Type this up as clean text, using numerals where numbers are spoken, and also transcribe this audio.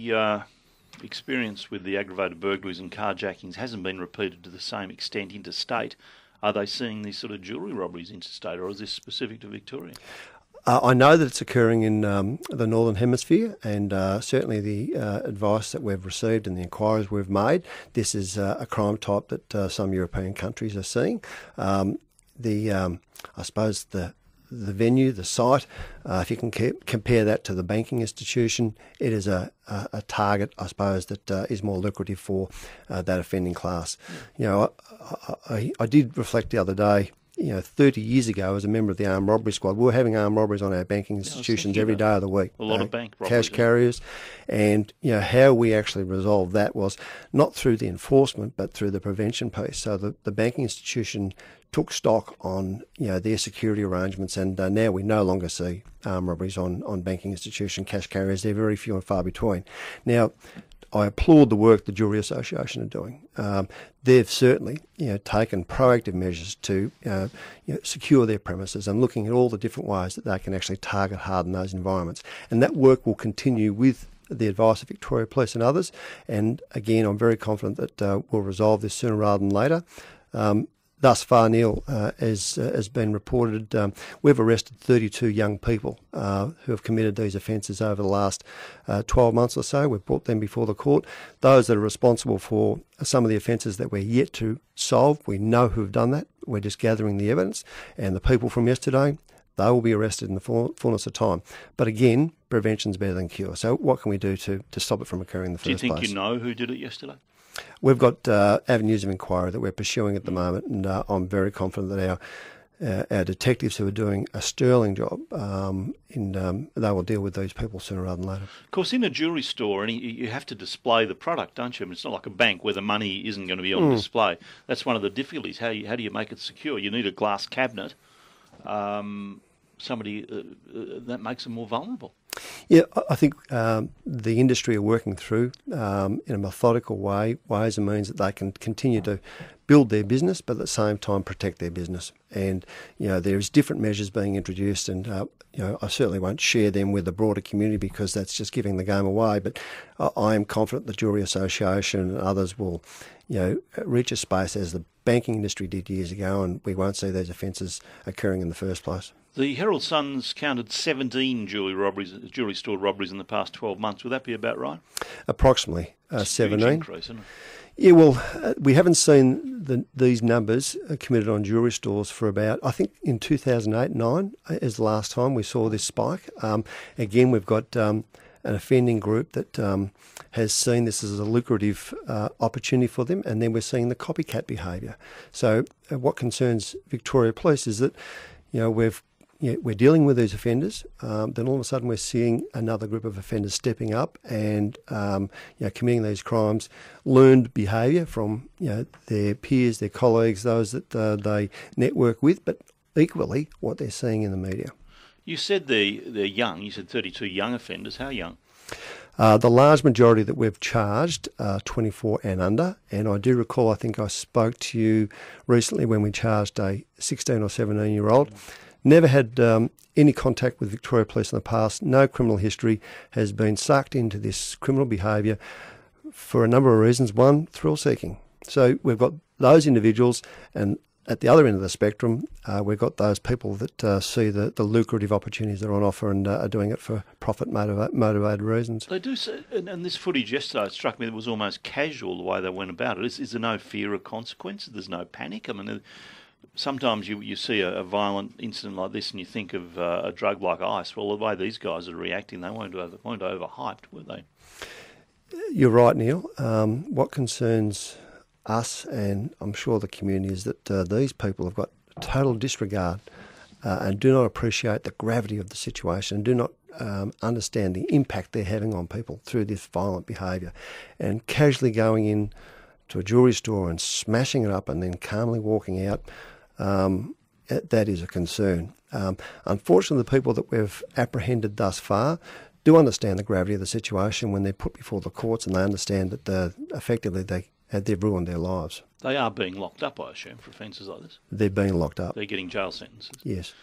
the experience with the aggravated burglaries and carjackings hasn't been repeated to the same extent interstate, are they seeing these sort of jewellery robberies interstate, or is this specific to Victoria? I know that it's occurring in the Northern Hemisphere, and certainly the advice that we've received and the inquiries we've made, this is a crime type that some European countries are seeing. I suppose the venue, the site, if you can compare that to the banking institution, it is a target, I suppose, that is more lucrative for that offending class. You know, I did reflect the other day. 30 years ago, as a member of the armed robbery squad, we were having armed robberies on our banking institutions every day of the week. A lot of bank robberies. Cash carriers. And, how we actually resolved that was not through the enforcement, but through the prevention piece. So the banking institution took stock on, their security arrangements, and now we no longer see armed robberies on banking institution cash carriers. They're very few and far between. Now, I applaud the work the Jewellery Association are doing. They've certainly, taken proactive measures to secure their premises and looking at all the different ways that they can actually target hard in those environments. And that work will continue with the advice of Victoria Police and others. And again, I'm very confident that we'll resolve this sooner rather than later. Thus far, Neil, as has been reported, we've arrested 32 young people who have committed these offences over the last 12 months or so. We've brought them before the court. Those that are responsible for some of the offences that we're yet to solve, we know who've done that. We're just gathering the evidence. And the people from yesterday, they will be arrested in the fullness of time. But again, prevention's better than cure. So what can we do to stop it from occurring in the first place? Do you think you know who did it yesterday? We've got avenues of inquiry that we're pursuing at the moment, and I'm very confident that our detectives who are doing a sterling job, they will deal with these people sooner rather than later. Of course, in a jewellery store, you have to display the product, don't you? I mean, it's not like a bank where the money isn't going to be on display. That's one of the difficulties. How do you make it secure? You need a glass cabinet. That makes them more vulnerable. Yeah, I think the industry are working through, in a methodical way, ways and means that they can continue to build their business, but at the same time protect their business. And, there's different measures being introduced, and, I certainly won't share them with the broader community because that's just giving the game away. But I am confident the Jewellery Association and others will, reach a space as the banking industry did years ago, and we won't see those offences occurring in the first place. The Herald Sun's counted 17 jewellery store robberies in the past 12 months. Would that be about right? Approximately 17. Huge increase, isn't it? Yeah, well, we haven't seen these numbers committed on jewellery stores for about, I think in 2008-9 is the last time we saw this spike. Again, we've got an offending group that has seen this as a lucrative opportunity for them, and then we're seeing the copycat behaviour. So what concerns Victoria Police is that, we're dealing with these offenders, then all of a sudden we're seeing another group of offenders stepping up and committing these crimes, learned behaviour from their peers, their colleagues, those that they network with, but equally what they're seeing in the media. You said they're young. You said 32 young offenders. How young? The large majority that we've charged are 24 and under, and I do recall, I think I spoke to you recently when we charged a 16 or 17-year-old. Never had any contact with Victoria Police in the past, no criminal history, has been sucked into this criminal behaviour for a number of reasons. One, thrill-seeking. So we've got those individuals, and at the other end of the spectrum, we've got those people that see the lucrative opportunities that are on offer and are doing it for profit-motivated reasons. They do, and this footage yesterday struck me that it was almost casual the way they went about it. Is there no fear of consequences? There's no panic? I mean, sometimes you see a violent incident like this and you think of a drug like ice. Well, the way these guys are reacting, they weren't overhyped, were they? You're right, Neil. What concerns us, and I'm sure the community, is that these people have got total disregard and do not appreciate the gravity of the situation and do not understand the impact they're having on people through this violent behaviour. And casually going in to a jewellery store and smashing it up and then calmly walking out, that is a concern. Unfortunately, the people that we've apprehended thus far do understand the gravity of the situation when they're put before the courts, and they understand that effectively they've ruined their lives. They are being locked up, I assume, for offences like this? They're being locked up. They're getting jail sentences? Yes.